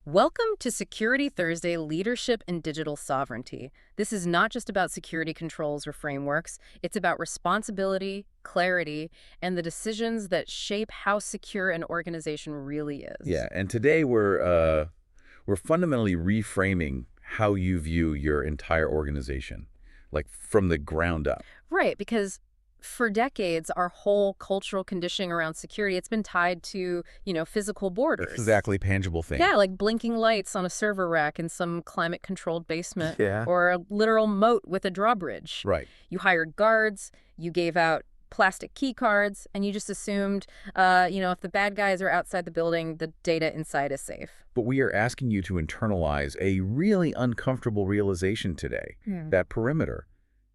Welcome to Security Thursday Leadership and Digital Sovereignty. This is not just about security controls or frameworks, it's about responsibility, clarity, and the decisions that shape how secure an organization really is. Yeah, and today we're fundamentally reframing how you view your entire organization, like from the ground up. Right, because for decades, our whole cultural conditioning around security, it's been tied to, physical borders. Exactly, tangible thing. Yeah, like blinking lights on a server rack in some climate-controlled basement, Yeah. or a literal moat with a drawbridge. Right. You hired guards, you gave out plastic key cards, and you just assumed, if the bad guys are outside the building, the data inside is safe. But we are asking you to internalize a really uncomfortable realization today. That perimeter,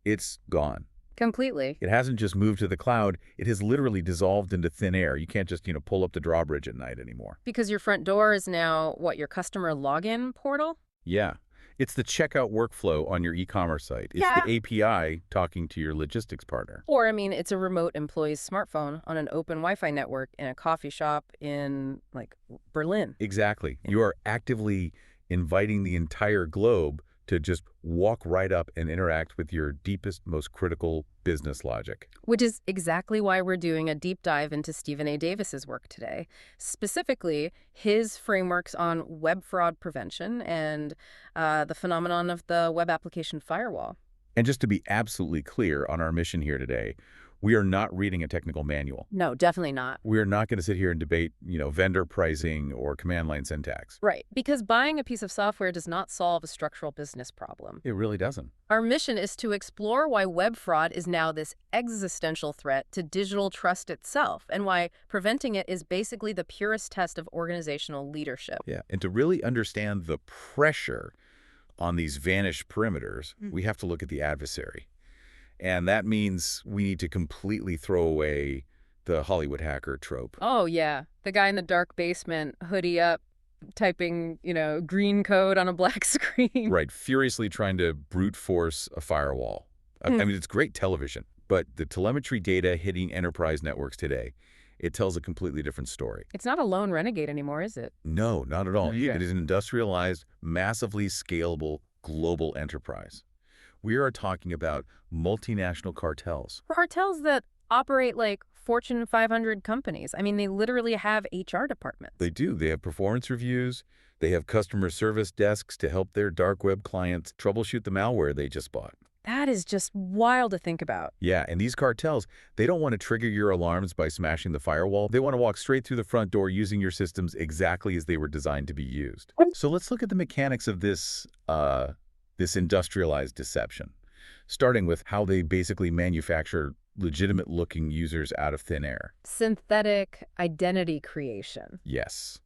it's gone. Completely. It hasn't just moved to the cloud, it has literally dissolved into thin air. You can't just, pull up the drawbridge at night anymore. Because your front door is now, your customer login portal? Yeah. It's the checkout workflow on your e-commerce site. It's the API talking to your logistics partner. Or, it's a remote employee's smartphone on an open Wi-Fi network in a coffee shop in, Berlin. Exactly. You are actively inviting the entire globe to just walk right up and interact with your deepest, most critical business logic. Which is exactly why we're doing a deep dive into Stephen A. Davis's work today, specifically his frameworks on web fraud prevention and the phenomenon of the web application firewall. And just to be absolutely clear on our mission here today, we are not reading a technical manual. No, definitely not. We are not going to sit here and debate, vendor pricing or command line syntax. Right, because buying a piece of software does not solve a structural business problem. It really doesn't. Our mission is to explore why web fraud is now this existential threat to digital trust itself, and why preventing it is basically the purest test of organizational leadership. Yeah, and to really understand the pressure on these vanished perimeters, we have to look at the adversary. And that means we need to completely throw away the Hollywood hacker trope. Oh, yeah. The guy in the dark basement, hoodie up, typing, green code on a black screen. Right, furiously trying to brute force a firewall. I mean, it's great television, but the telemetry data hitting enterprise networks today, it tells a completely different story. It's not a lone renegade anymore, is it? No, not at all. Yeah. It is an industrialized, massively scalable global enterprise. We are talking about multinational cartels. Cartels that operate like Fortune 500 companies. I mean, they literally have HR departments. They do. They have performance reviews. They have customer service desks to help their dark web clients troubleshoot the malware they just bought. That is just wild to think about. Yeah, and these cartels, they don't want to trigger your alarms by smashing the firewall. They want to walk straight through the front door using your systems exactly as they were designed to be used. So let's look at the mechanics of this industrialized deception, starting with how they basically manufacture legitimate-looking users out of thin air. Synthetic identity creation. Yes.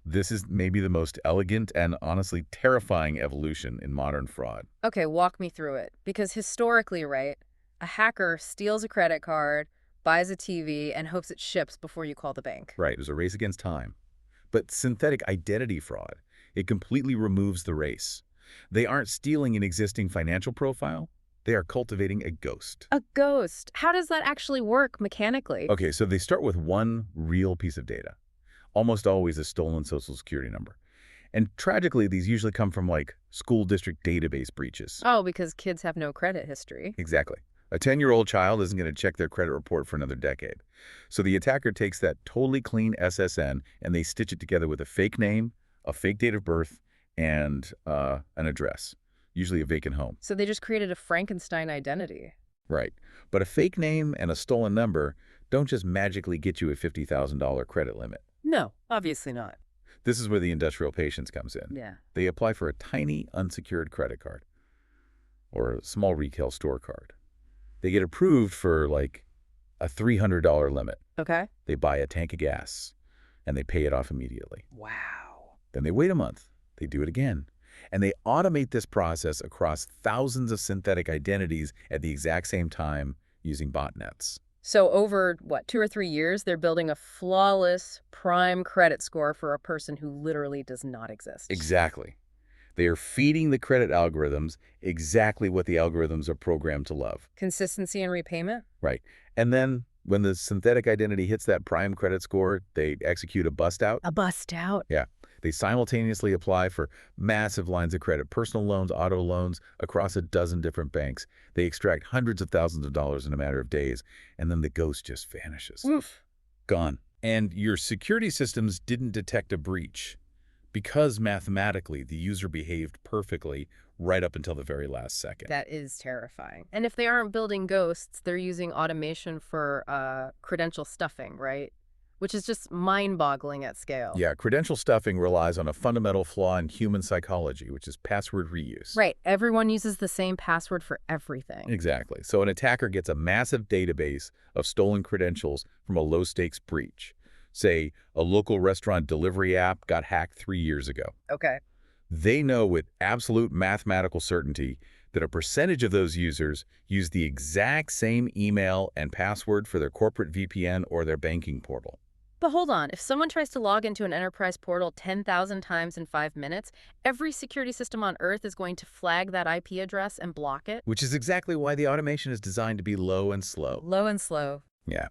This is maybe the most elegant and honestly terrifying evolution in modern fraud. Okay, walk me through it. Because historically, right, a hacker steals a credit card, buys a TV, and hopes it ships before you call the bank. Right, it was a race against time. But synthetic identity fraud, it completely removes the race. They aren't stealing an existing financial profile. They are cultivating a ghost. A ghost? How does that actually work mechanically? Okay, so they start with one real piece of data, almost always a stolen social security number. And tragically, these usually come from school district database breaches. Oh, because kids have no credit history. Exactly. A 10-year-old child isn't going to check their credit report for another decade. So the attacker takes that totally clean SSN and they stitch it together with a fake name, a fake date of birth, and an address, usually a vacant home. So they just created a Frankenstein identity. Right. But a fake name and a stolen number don't just magically get you a $50,000 credit limit. No, obviously not. This is where the industrial patience comes in. Yeah. They apply for a tiny unsecured credit card or a small retail store card. They get approved for a $300 limit. Okay. They buy a tank of gas and they pay it off immediately. Wow. Then they wait a month. They do it again. And they automate this process across thousands of synthetic identities at the exact same time using botnets. So over, 2 or 3 years, they're building a flawless prime credit score for a person who literally does not exist. Exactly. They are feeding the credit algorithms exactly what the algorithms are programmed to love. Consistency and repayment? Right. And then when the synthetic identity hits that prime credit score, they execute a bust out. A bust out? Yeah. They simultaneously apply for massive lines of credit, personal loans, auto loans, across a dozen different banks. They extract hundreds of thousands of dollars in a matter of days, and then the ghost just vanishes. Oof. Gone. And your security systems didn't detect a breach because mathematically the user behaved perfectly right up until the very last second. That is terrifying. And if they aren't building ghosts, they're using automation for credential stuffing, right? Which is just mind-boggling at scale. Yeah, credential stuffing relies on a fundamental flaw in human psychology, which is password reuse. Right. Everyone uses the same password for everything. Exactly. So an attacker gets a massive database of stolen credentials from a low-stakes breach. Say, a local restaurant delivery app got hacked 3 years ago. Okay. They know with absolute mathematical certainty that a percentage of those users use the exact same email and password for their corporate VPN or their banking portal. But hold on, if someone tries to log into an enterprise portal 10,000 times in 5 minutes, every security system on Earth is going to flag that IP address and block it. Which is exactly why the automation is designed to be low and slow. Low and slow. Yeah.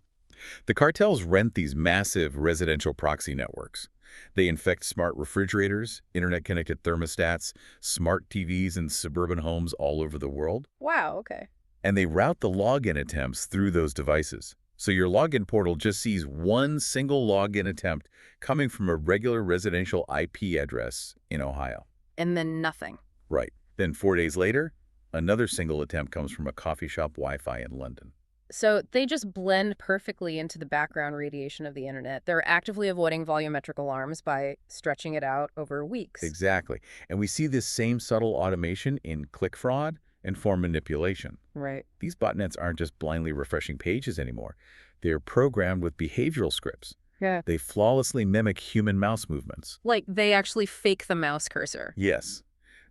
The cartels rent these massive residential proxy networks. They infect smart refrigerators, internet-connected thermostats, smart TVs in suburban homes all over the world. Wow, okay. And they route the login attempts through those devices. So your login portal just sees one single login attempt coming from a regular residential IP address in Ohio. And then nothing. Right. Then 4 days later, another single attempt comes from a coffee shop Wi-Fi in London. So they just blend perfectly into the background radiation of the internet. They're actively avoiding volumetric alarms by stretching it out over weeks. Exactly. And we see this same subtle automation in click fraud and form manipulation. Right. These botnets aren't just blindly refreshing pages anymore. They're programmed with behavioral scripts. Yeah. They flawlessly mimic human mouse movements. Like they actually fake the mouse cursor. Yes.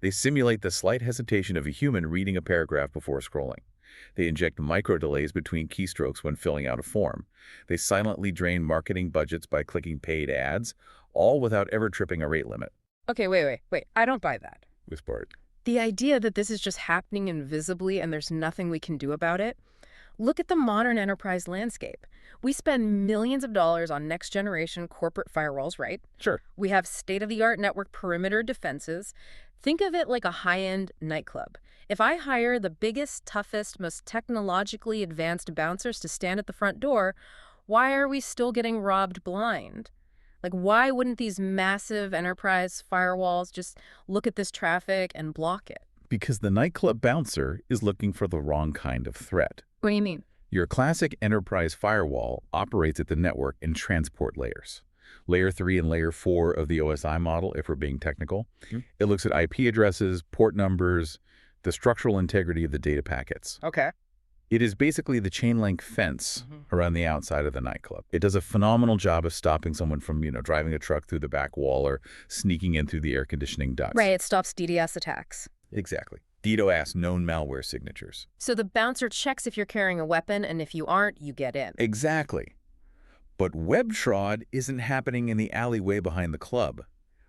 They simulate the slight hesitation of a human reading a paragraph before scrolling. They inject micro-delays between keystrokes when filling out a form. They silently drain marketing budgets by clicking paid ads, all without ever tripping a rate limit. Okay, wait. I don't buy that. Whispered. The idea that this is just happening invisibly and there's nothing we can do about it. Look at the modern enterprise landscape. We spend millions of dollars on next-generation corporate firewalls, right? Sure. We have state-of-the-art network perimeter defenses. Think of it like a high-end nightclub. If I hire the biggest, toughest, most technologically advanced bouncers to stand at the front door, why are we still getting robbed blind? Like, why wouldn't these massive enterprise firewalls just look at this traffic and block it? Because the nightclub bouncer is looking for the wrong kind of threat. What do you mean? Your classic enterprise firewall operates at the network in transport layers. Layer 3 and Layer 4 of the OSI model, if we're being technical. It looks at IP addresses, port numbers, the structural integrity of the data packets. Okay. It is basically the chain-link fence around the outside of the nightclub. It does a phenomenal job of stopping someone from, driving a truck through the back wall or sneaking in through the air conditioning ducts. Right, it stops DDoS attacks. Exactly. DDoS known malware signatures. So the bouncer checks if you're carrying a weapon, and if you aren't, you get in. Exactly. But web fraud isn't happening in the alleyway behind the club.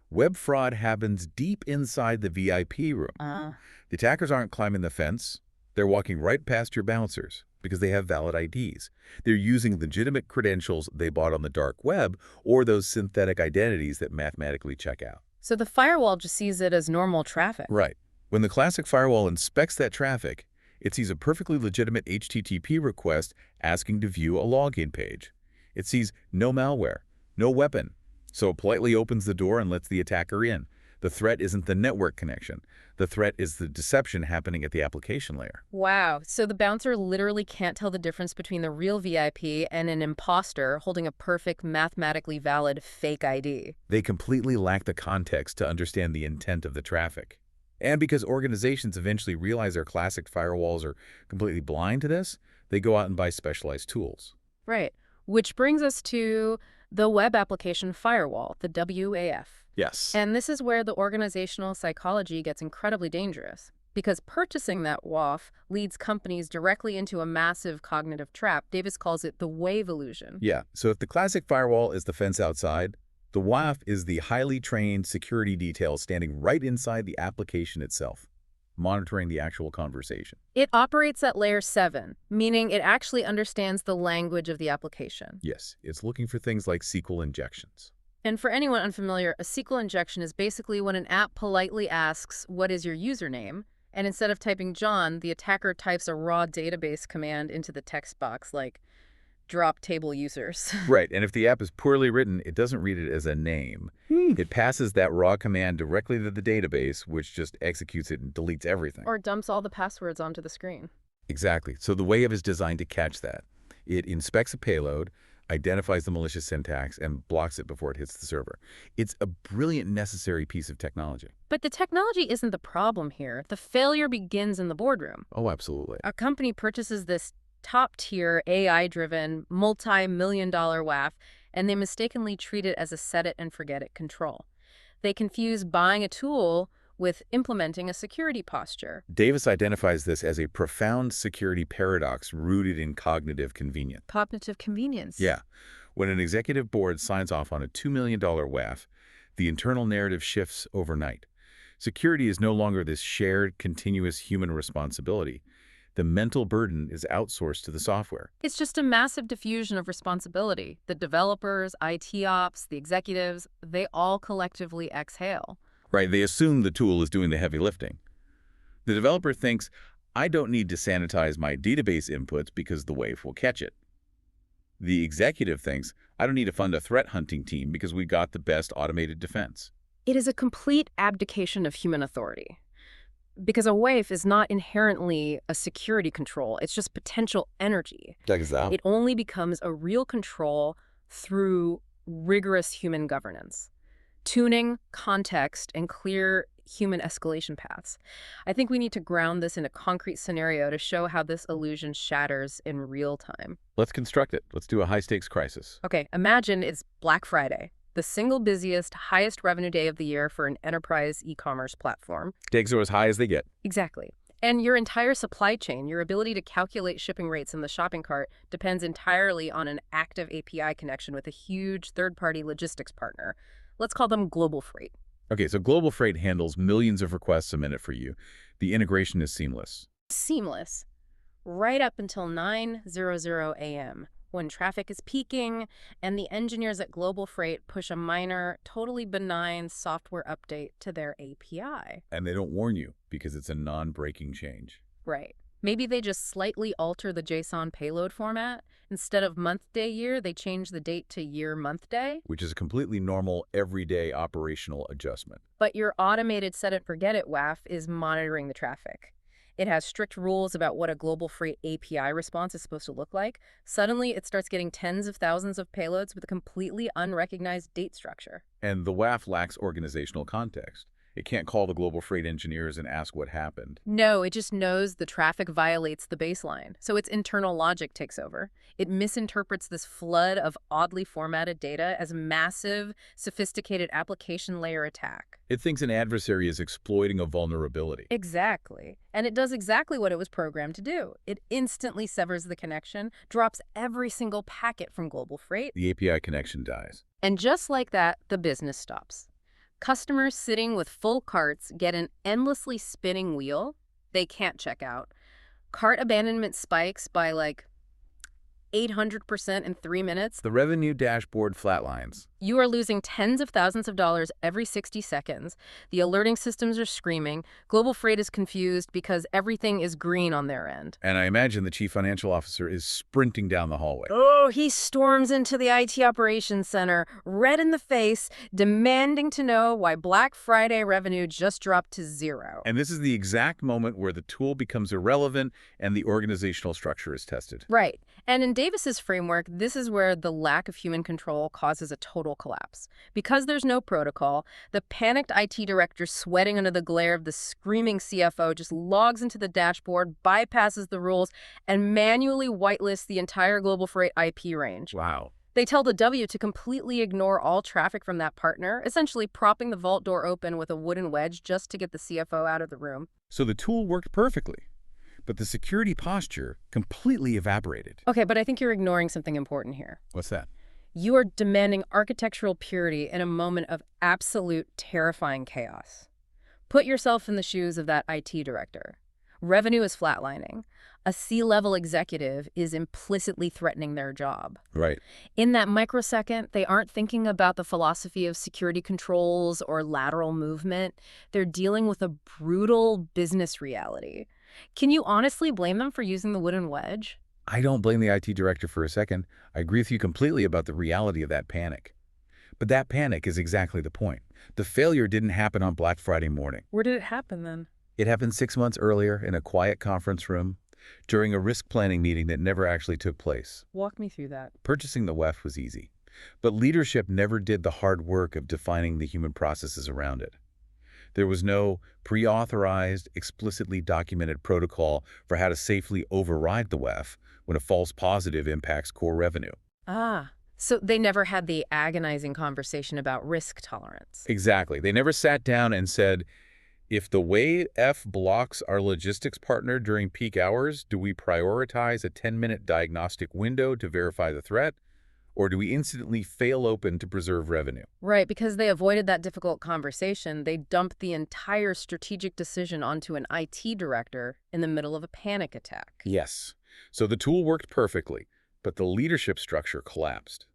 Web fraud happens deep inside the VIP room. The attackers aren't climbing the fence. They're walking right past your bouncers because they have valid IDs. They're using legitimate credentials they bought on the dark web or those synthetic identities that mathematically check out. So the firewall just sees it as normal traffic. Right. When the classic firewall inspects that traffic, it sees a perfectly legitimate HTTP request asking to view a login page. It sees no malware, no weapon, so it politely opens the door and lets the attacker in. The threat isn't the network connection. The threat is the deception happening at the application layer. Wow. So the bouncer literally can't tell the difference between the real VIP and an imposter holding a perfect, mathematically valid fake ID. They completely lack the context to understand the intent of the traffic. And because organizations eventually realize their classic firewalls are completely blind to this, they go out and buy specialized tools. Right. Which brings us to the Web Application Firewall, the WAF. Yes. And this is where the organizational psychology gets incredibly dangerous, because purchasing that WAF leads companies directly into a massive cognitive trap. Davis calls it the wave illusion. Yeah. So if the classic firewall is the fence outside, the WAF is the highly trained security detail standing right inside the application itself, monitoring the actual conversation. It operates at layer 7, meaning it actually understands the language of the application. Yes, it's looking for things like SQL injections. And for anyone unfamiliar, a SQL injection is basically when an app politely asks, "What is your username?" And instead of typing John, the attacker types a raw database command into the text box, like drop table users. Right, and if the app is poorly written, it doesn't read it as a name. It passes that raw command directly to the database, which just executes it and deletes everything. Or dumps all the passwords onto the screen. Exactly. So the Wave is designed to catch that. It inspects a payload, identifies the malicious syntax, and blocks it before it hits the server. It's a brilliant, necessary piece of technology. But the technology isn't the problem here. The failure begins in the boardroom. Oh, absolutely. A company purchases this top-tier, AI-driven, multi-million-dollar WAF, and they mistakenly treat it as a set-it-and-forget-it control. They confuse buying a tool with implementing a security posture. Davis identifies this as a profound security paradox rooted in cognitive convenience. Cognitive convenience. Yeah. When an executive board signs off on a $2 million WAF, the internal narrative shifts overnight. Security is no longer this shared, continuous human responsibility. The mental burden is outsourced to the software. It's just a massive diffusion of responsibility. The developers, IT ops, the executives, they all collectively exhale. Right, they assume the tool is doing the heavy lifting. The developer thinks, I don't need to sanitize my database inputs because the Wave will catch it. The executive thinks, I don't need to fund a threat hunting team because we got the best automated defense. It is a complete abdication of human authority. Because a WAF is not inherently a security control, it's just potential energy. Exactly. It only becomes a real control through rigorous human governance. Tuning, context, and clear human escalation paths. I think we need to ground this in a concrete scenario to show how this illusion shatters in real time. Let's construct it. Let's do a high-stakes crisis. Okay, imagine it's Black Friday, the single busiest, highest revenue day of the year for an enterprise e-commerce platform. Stakes are as high as they get. Exactly. And your entire supply chain, your ability to calculate shipping rates in the shopping cart, depends entirely on an active API connection with a huge third-party logistics partner. Let's call them Global Freight. Okay, so Global Freight handles millions of requests a minute for you. The integration is seamless. Seamless. Right up until 9:00 a.m., when traffic is peaking and the engineers at Global Freight push a minor, totally benign software update to their API. And they don't warn you because it's a non-breaking change. Right. Maybe they just slightly alter the JSON payload format. Instead of month, day, year, they change the date to year, month, day. Which is a completely normal, everyday operational adjustment. But your automated set-it-forget-it WAF is monitoring the traffic. It has strict rules about what a Global Freight API response is supposed to look like. Suddenly, it starts getting tens of thousands of payloads with a completely unrecognized date structure. And the WAF lacks organizational context. It can't call the Global Freight engineers and ask what happened. No, it just knows the traffic violates the baseline, so its internal logic takes over. It misinterprets this flood of oddly formatted data as a massive, sophisticated application layer attack. It thinks an adversary is exploiting a vulnerability. Exactly. And it does exactly what it was programmed to do. It instantly severs the connection, drops every single packet from Global Freight. The API connection dies. And just like that, the business stops. Customers sitting with full carts get an endlessly spinning wheel. They can't check out. Cart abandonment spikes by like 800% in 3 minutes. The revenue dashboard flatlines. You are losing tens of thousands of dollars every 60 seconds. The alerting systems are screaming. Global Freight is confused because everything is green on their end. And I imagine the chief financial officer is sprinting down the hallway. Oh, he storms into the IT operations center, red in the face, demanding to know why Black Friday revenue just dropped to 0. And this is the exact moment where the tool becomes irrelevant and the organizational structure is tested. Right. And in Davis's framework, this is where the lack of human control causes a total collapse. Because there's no protocol, the panicked IT director sweating under the glare of the screaming CFO just logs into the dashboard, bypasses the rules, and manually whitelists the entire Global Freight IP range. Wow. They tell the W to completely ignore all traffic from that partner, essentially propping the vault door open with a wooden wedge just to get the CFO out of the room. So the tool worked perfectly, but the security posture completely evaporated. Okay, but I think you're ignoring something important here. What's that? You are demanding architectural purity in a moment of absolute terrifying chaos. Put yourself in the shoes of that IT director. Revenue is flatlining. A C-level executive is implicitly threatening their job. Right. In that microsecond, they aren't thinking about the philosophy of security controls or lateral movement. They're dealing with a brutal business reality. Can you honestly blame them for using the wooden wedge? I don't blame the IT director for a second. I agree with you completely about the reality of that panic. But that panic is exactly the point. The failure didn't happen on Black Friday morning. Where did it happen then? It happened 6 months earlier in a quiet conference room during a risk planning meeting that never actually took place. Walk me through that. Purchasing the WEF was easy, but leadership never did the hard work of defining the human processes around it. There was no pre-authorized, explicitly documented protocol for how to safely override the WEF when a false positive impacts core revenue. Ah, so they never had the agonizing conversation about risk tolerance. Exactly. They never sat down and said, if the way F blocks our logistics partner during peak hours, do we prioritize a 10-minute diagnostic window to verify the threat, or do we instantly fail open to preserve revenue? Right, because they avoided that difficult conversation, they dumped the entire strategic decision onto an IT director in the middle of a panic attack. Yes. So the tool worked perfectly, but the leadership structure collapsed.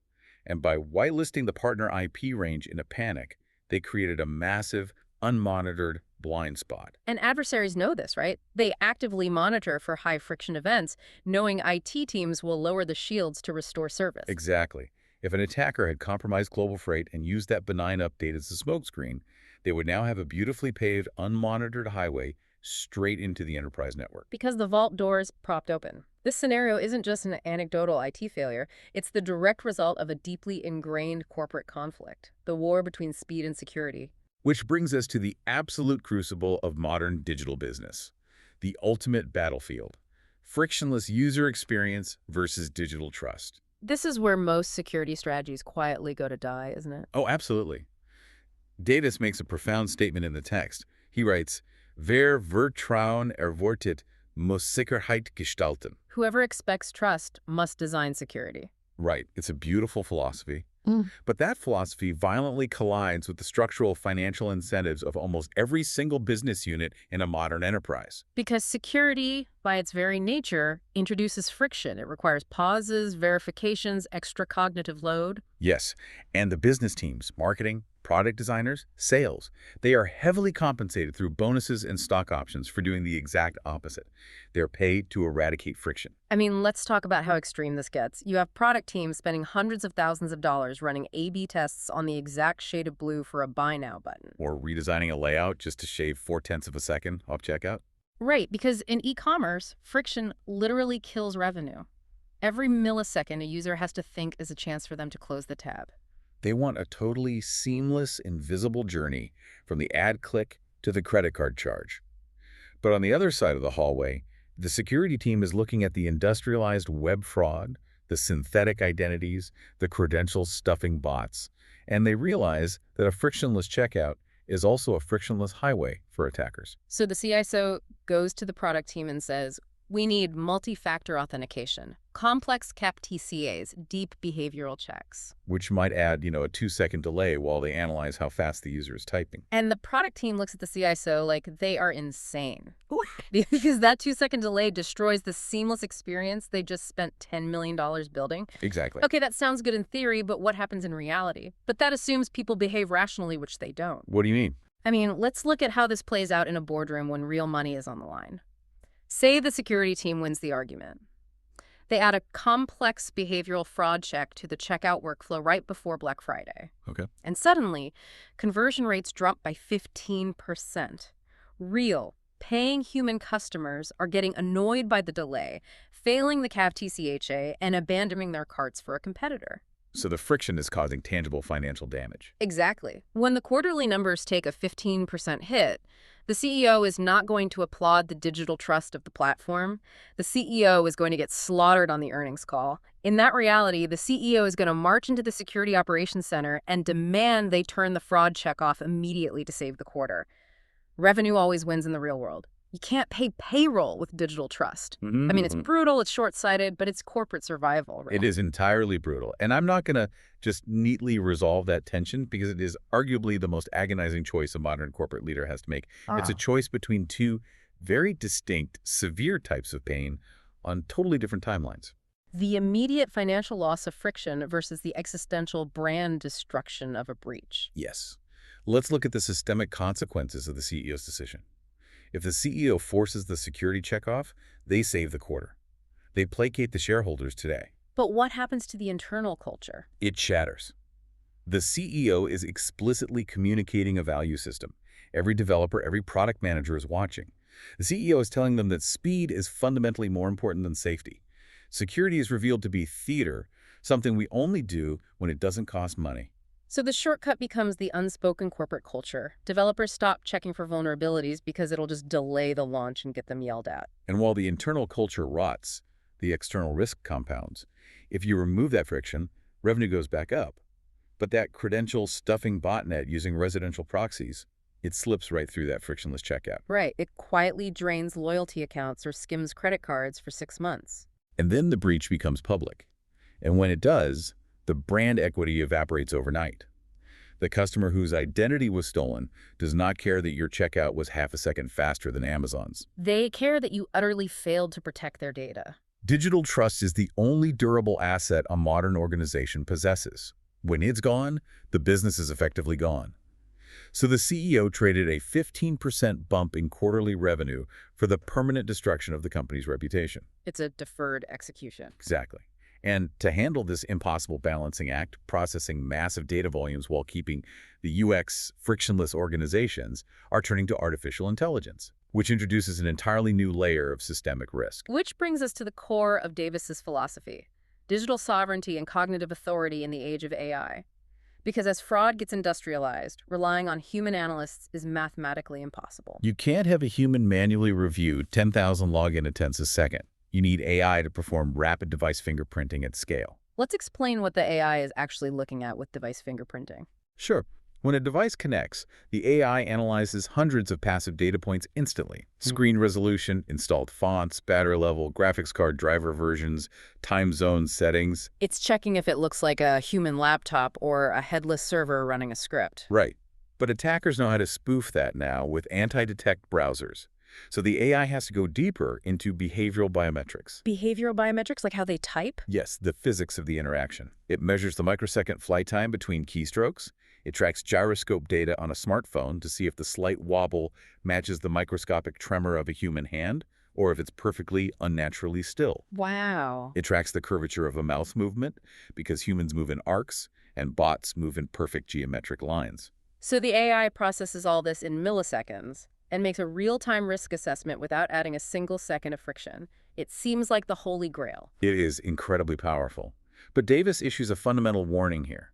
And by whitelisting the partner IP range in a panic, they created a massive, unmonitored blind spot. And adversaries know this, right? They actively monitor for high-friction events, knowing IT teams will lower the shields to restore service. Exactly. If an attacker had compromised global freight and used that benign update as a smokescreen, they would now have a beautifully paved, unmonitored highway straight into the enterprise network. Because the vault doors propped open. This scenario isn't just an anecdotal IT failure, it's the direct result of a deeply ingrained corporate conflict, the war between speed and security. Which brings us to the absolute crucible of modern digital business, the ultimate battlefield, frictionless user experience versus digital trust. This is where most security strategies quietly go to die, isn't it? Oh, absolutely. Davis makes a profound statement in the text. He writes, Wer Vertrauen erwartet, muss Sicherheit gestalten. Whoever expects trust must design security. Right. It's a beautiful philosophy. Mm. But that philosophy violently collides with the structural financial incentives of almost every single business unit in a modern enterprise. Because security, by its very nature, introduces friction. It requires pauses, verifications, extra cognitive load. Yes, and the business teams, marketing, product designers, sales, they are heavily compensated through bonuses and stock options for doing the exact opposite. They're paid to eradicate friction. I mean, let's talk about how extreme this gets. You have product teams spending hundreds of thousands of dollars running A/B tests on the exact shade of blue for a buy now button. Or redesigning a layout just to shave 0.4 of a second off checkout. Right, because in e-commerce, friction literally kills revenue. Every millisecond a user has to think is a chance for them to close the tab. They want a totally seamless, invisible journey from the ad click to the credit card charge. But on the other side of the hallway, the security team is looking at the industrialized web fraud, the synthetic identities, the credential stuffing bots, and they realize that a frictionless checkout is also a frictionless highway for attackers. So the CISO goes to the product team and says, we need multi-factor authentication, complex CAP-TCAs, deep behavioral checks. Which might add, a 2-second delay while they analyze how fast the user is typing. And the product team looks at the CISO like they are insane. Because that 2-second delay destroys the seamless experience they just spent $10 million building. Exactly. Okay, that sounds good in theory, but what happens in reality? But that assumes people behave rationally, which they don't. What do you mean? I mean, let's look at how this plays out in a boardroom when real money is on the line. Say the security team wins the argument. They add a complex behavioral fraud check to the checkout workflow right before Black Friday. Okay. And suddenly, conversion rates drop by 15%. Real, paying human customers are getting annoyed by the delay, failing the CAF-TCHA, and abandoning their carts for a competitor. So the friction is causing tangible financial damage. Exactly. When the quarterly numbers take a 15% hit, the CEO is not going to applaud the digital trust of the platform. The CEO is going to get slaughtered on the earnings call. In that reality, the CEO is going to march into the Security Operations Center and demand they turn the fraud check off immediately to save the quarter. Revenue always wins in the real world. You can't pay payroll with digital trust. I mean, it's brutal, it's short-sighted, but it's corporate survival. Right? It is entirely brutal. And I'm not going to just neatly resolve that tension because it is arguably the most agonizing choice a modern corporate leader has to make. It's a choice between two Very distinct, severe types of pain on totally different timelines. The immediate financial loss of friction versus the existential brand destruction of a breach. Yes. Let's look at the systemic consequences of the CEO's decision. If the CEO forces the security check off, they save the quarter. They placate the shareholders today. But what happens to the internal culture? It shatters. The CEO is explicitly communicating a value system. Every developer, every product manager is watching. The CEO is telling them that speed is fundamentally more important than safety. Security is revealed to be theater, something we only do when it doesn't cost money. So the shortcut becomes the unspoken corporate culture. Developers stop checking for vulnerabilities because it'll just delay the launch and get them yelled at. And while the internal culture rots, the external risk compounds. If you remove that friction, revenue goes back up. But that credential stuffing botnet using residential proxies, it slips right through that frictionless checkout. Right. It quietly drains loyalty accounts or skims credit cards for 6 months. And then the breach becomes public. And when it does, the brand equity evaporates overnight. The customer whose identity was stolen does not care that your checkout was half a second faster than Amazon's. They care that you utterly failed to protect their data. Digital trust is the only durable asset a modern organization possesses. When it's gone, the business is effectively gone. So the CEO traded a 15% bump in quarterly revenue for the permanent destruction of the company's reputation. It's a deferred execution. Exactly. And to handle this impossible balancing act, processing massive data volumes while keeping the UX frictionless organizations are turning to artificial intelligence, which introduces an entirely new layer of systemic risk. Which brings us to the core of Davis's philosophy: digital sovereignty and cognitive authority in the age of AI. Because as fraud gets industrialized, relying on human analysts is mathematically impossible. You can't have a human manually review 10,000 login attempts a second. You need AI to perform rapid device fingerprinting at scale. Let's explain what the AI is actually looking at with device fingerprinting. Sure. When a device connects, the AI analyzes hundreds of passive data points instantly. Screen resolution, installed fonts, battery level, graphics card driver versions, time zone settings. It's checking if it looks like a human laptop or a headless server running a script. Right. But attackers know how to spoof that now with anti-detect browsers. So the AI has to go deeper into behavioral biometrics. Behavioral biometrics, like how they type? Yes, the physics of the interaction. It measures the microsecond flight time between keystrokes. It tracks gyroscope data on a smartphone to see if the slight wobble matches the microscopic tremor of a human hand, or if it's perfectly unnaturally still. Wow. It tracks the curvature of a mouse movement, because humans move in arcs and bots move in perfect geometric lines. So the AI processes all this in milliseconds and makes a real-time risk assessment without adding a single second of friction. It seems like the holy grail. It is incredibly powerful. But Davis issues a fundamental warning here.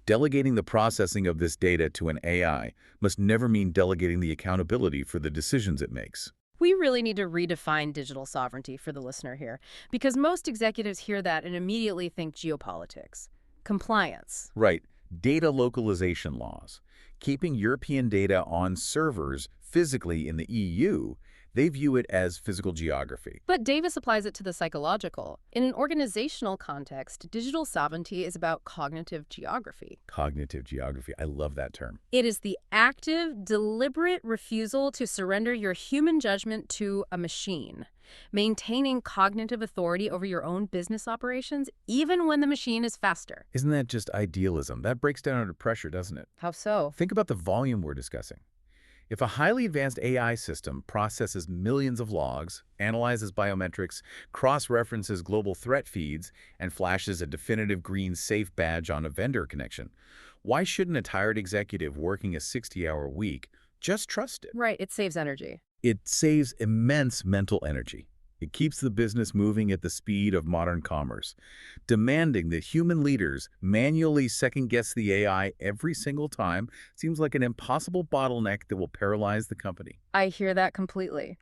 Delegating the processing of this data to an AI must never mean delegating the accountability for the decisions it makes. We really need to redefine digital sovereignty for the listener here, because most executives hear that and immediately think geopolitics, compliance. Right. Data localization laws. Keeping European data on servers physically in the EU, they view it as physical geography. But Davis applies it to the psychological. In an organizational context, digital sovereignty is about cognitive geography. Cognitive geography. I love that term. It is the active, deliberate refusal to surrender your human judgment to a machine, maintaining cognitive authority over your own business operations, even when the machine is faster. Isn't that just idealism? That breaks down under pressure, doesn't it? How so? Think about the volume we're discussing. If a highly advanced AI system processes millions of logs, analyzes biometrics, cross-references global threat feeds, and flashes a definitive green safe badge on a vendor connection, why shouldn't a tired executive working a 60-hour week just trust it? Right, it saves energy. It saves immense mental energy. It keeps the business moving at the speed of modern commerce, demanding that human leaders manually second-guess the AI every single time seems like an impossible bottleneck that will paralyze the company. I hear that completely.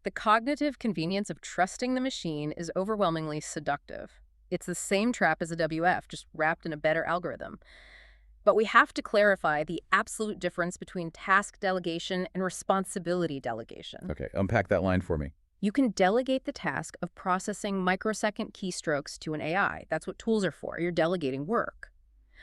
The cognitive convenience of trusting the machine is overwhelmingly seductive. It's the same trap as a WF, just wrapped in a better algorithm. But we have to clarify the absolute difference between task delegation and responsibility delegation. Okay, unpack that line for me. You can delegate the task of processing microsecond keystrokes to an AI. That's what tools are for. You're delegating work.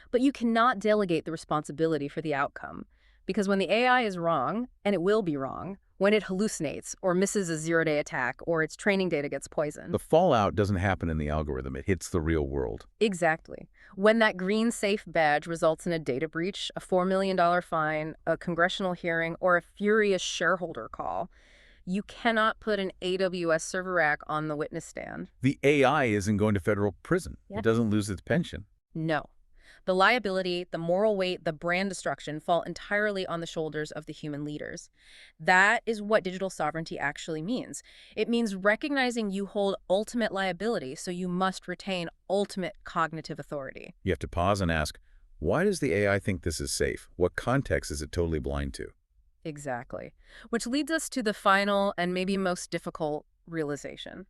But you cannot delegate the responsibility for the outcome, because when the AI is wrong, and it will be wrong, when it hallucinates or misses a zero-day attack or its training data gets poisoned. The fallout doesn't happen in the algorithm. It hits the real world. Exactly. When that green safe badge results in a data breach, a $4 million fine, a congressional hearing, or a furious shareholder call, you cannot put an AWS server rack on the witness stand. The AI isn't going to federal prison. Yep. It doesn't lose its pension. No. The liability, the moral weight, the brand destruction fall entirely on the shoulders of the human leaders. That is what digital sovereignty actually means. It means recognizing you hold ultimate liability, so you must retain ultimate cognitive authority. You have to pause and ask, why does the AI think this is safe? What context is it totally blind to? Exactly. Which leads us to the final and maybe most difficult realization.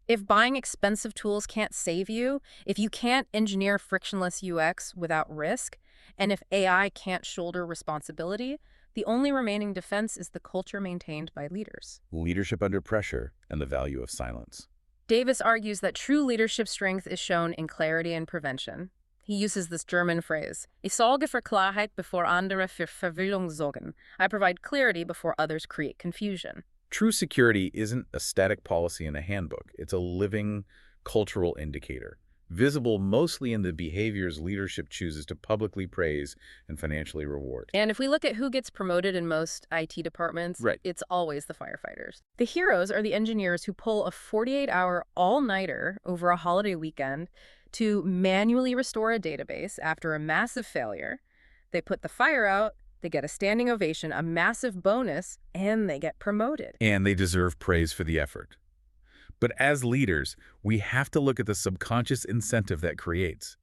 If buying expensive tools can't save you, if you can't engineer frictionless UX without risk, and if AI can't shoulder responsibility, the only remaining defense is the culture maintained by leaders. Leadership under pressure and the value of silence. Davis argues that true leadership strength is shown in clarity and prevention. He uses this German phrase, Ich sorge für Klarheit, bevor andere für Verwirrung sorgen. I provide clarity before others create confusion. True security isn't a static policy in a handbook. It's a living cultural indicator, visible mostly in the behaviors leadership chooses to publicly praise and financially reward. And if we look at who gets promoted in most IT departments, Right. It's always the firefighters. The heroes are the engineers who pull a 48-hour all-nighter over a holiday weekend to manually restore a database after a massive failure. They put the fire out, they get a standing ovation, a massive bonus, and they get promoted. And they deserve praise for the effort. But as leaders, we have to look at the subconscious incentive that creates.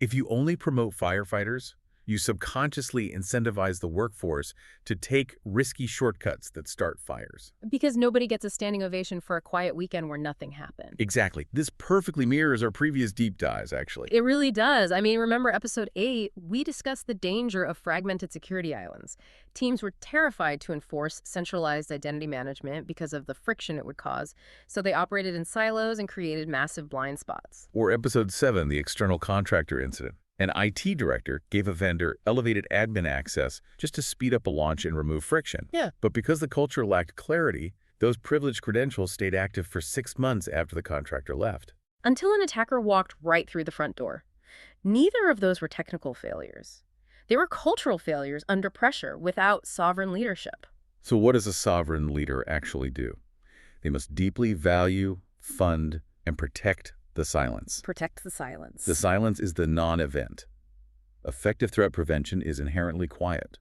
If you only promote firefighters, you subconsciously incentivize the workforce to take risky shortcuts that start fires. Because nobody gets a standing ovation for a quiet weekend where nothing happened. Exactly. This perfectly mirrors our previous deep dives, actually. It really does. I mean, remember episode 8, we discussed the danger of fragmented security islands. Teams were terrified to enforce centralized identity management because of the friction it would cause, so they operated in silos and created massive blind spots. Or episode 7, the external contractor incident. An IT director gave a vendor elevated admin access just to speed up a launch and remove friction. Yeah. But because the culture lacked clarity, those privileged credentials stayed active for 6 months after the contractor left. Until an attacker walked right through the front door. Neither of those were technical failures. They were cultural failures under pressure without sovereign leadership. So what does a sovereign leader actually do? They must deeply value, fund, and protect the silence. Protect the silence. The silence is the non-event. Effective threat prevention is inherently quiet.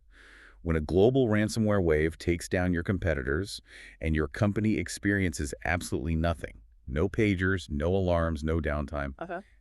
When a global ransomware wave takes down your competitors and your company experiences absolutely nothing, no pagers, no alarms, no downtime,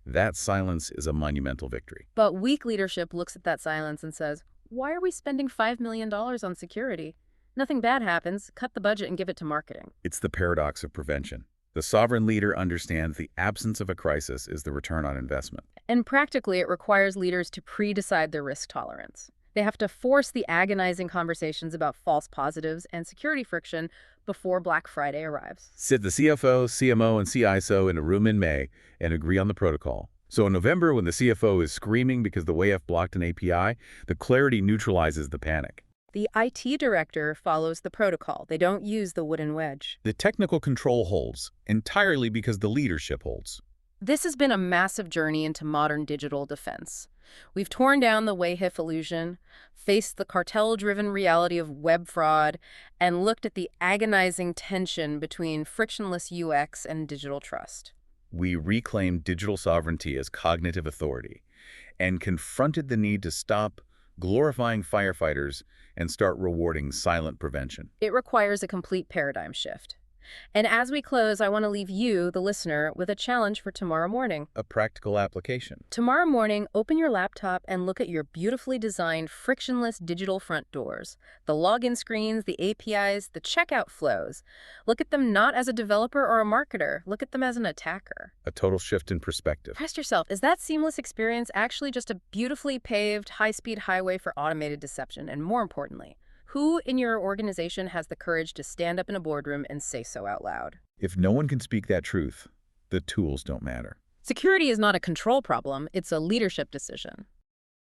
that silence is a monumental victory. But weak leadership looks at that silence and says, why are we spending $5 million on security? Nothing bad happens. Cut the budget and give it to marketing. It's the paradox of prevention. The sovereign leader understands the absence of a crisis is the return on investment. And practically, it requires leaders to pre-decide their risk tolerance. They have to force the agonizing conversations about false positives and security friction before Black Friday arrives. Sit the CFO, CMO, and CISO in a room in May and agree on the protocol. So in November, when the CFO is screaming because the WAF blocked an API, the clarity neutralizes the panic. The IT director follows the protocol. They don't use the wooden wedge. The technical control holds, entirely because the leadership holds. This has been a massive journey into modern digital defense. We've torn down the WAF illusion, faced the cartel-driven reality of web fraud, and looked at the agonizing tension between frictionless UX and digital trust. We reclaimed digital sovereignty as cognitive authority and confronted the need to stop glorifying firefighters and start rewarding silent prevention. It requires a complete paradigm shift. And as we close, I want to leave you, the listener, with a challenge for tomorrow morning. A practical application. Tomorrow morning, open your laptop and look at your beautifully designed frictionless digital front doors. The login screens, the APIs, the checkout flows. Look at them not as a developer or a marketer. Look at them as an attacker. A total shift in perspective. Ask yourself, is that seamless experience actually just a beautifully paved, high-speed highway for automated deception? And more importantly, who in your organization has the courage to stand up in a boardroom and say so out loud? If no one can speak that truth, the tools don't matter. Security is not a control problem, it's a leadership decision.